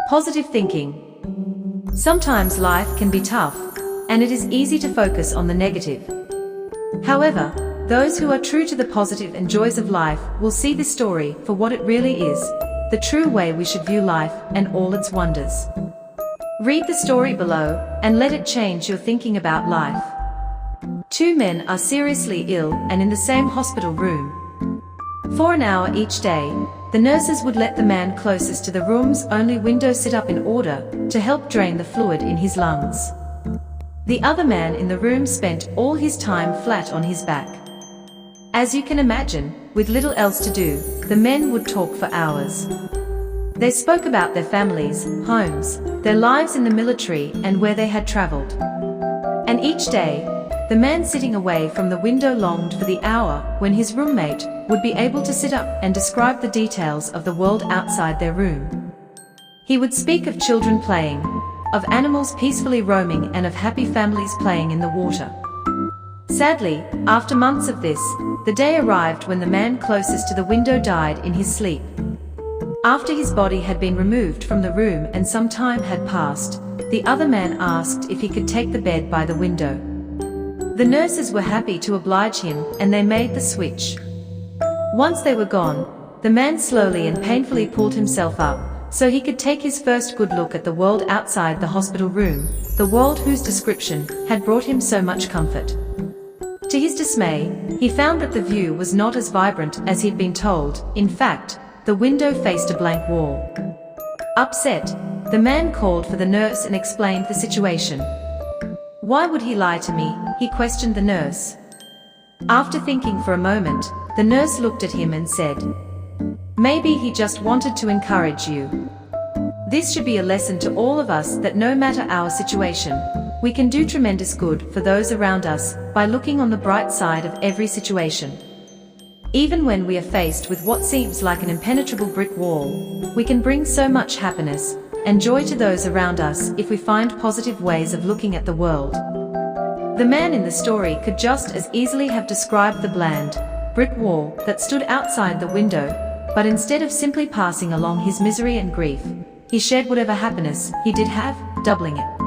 Positive thinking. Sometimes life can be tough, and it is easy to focus on the negative. However, those who are true to the positive and joys of life will see this story for what it really is, the true way we should view life and all its wonders. Read the story below, and let it change your thinking about life. Two men are seriously ill and in the same hospital room. For an hour each day, the nurses would let the man closest to the room's only window sit up in order to help drain the fluid in his lungs. The other man in the room spent all his time flat on his back. As you can imagine, with little else to do, the men would talk for hours. They spoke about their families, homes, their lives in the military, and where they had traveled. And each day, the man sitting away from the window longed for the hour when his roommate would be able to sit up and describe the details of the world outside their room. He would speak of children playing, of animals peacefully roaming, and of happy families playing in the water. Sadly, after months of this, the day arrived when the man closest to the window died in his sleep. After his body had been removed from the room and some time had passed, the other man asked if he could take the bed by the window. The nurses were happy to oblige him, and they made the switch. Once they were gone, the man slowly and painfully pulled himself up, so he could take his first good look at the world outside the hospital room, the world whose description had brought him so much comfort. To his dismay, he found that the view was not as vibrant as he'd been told. In fact, the window faced a blank wall. Upset, the man called for the nurse and explained the situation. "Why would he lie to me?" he questioned the nurse. After thinking for a moment, the nurse looked at him and said, "Maybe he just wanted to encourage you." This should be a lesson to all of us that no matter our situation, we can do tremendous good for those around us by looking on the bright side of every situation. Even when we are faced with what seems like an impenetrable brick wall, we can bring so much happiness and joy to those around us if we find positive ways of looking at the world. The man in the story could just as easily have described the bland brick wall that stood outside the window, but instead of simply passing along his misery and grief, he shared whatever happiness he did have, doubling it.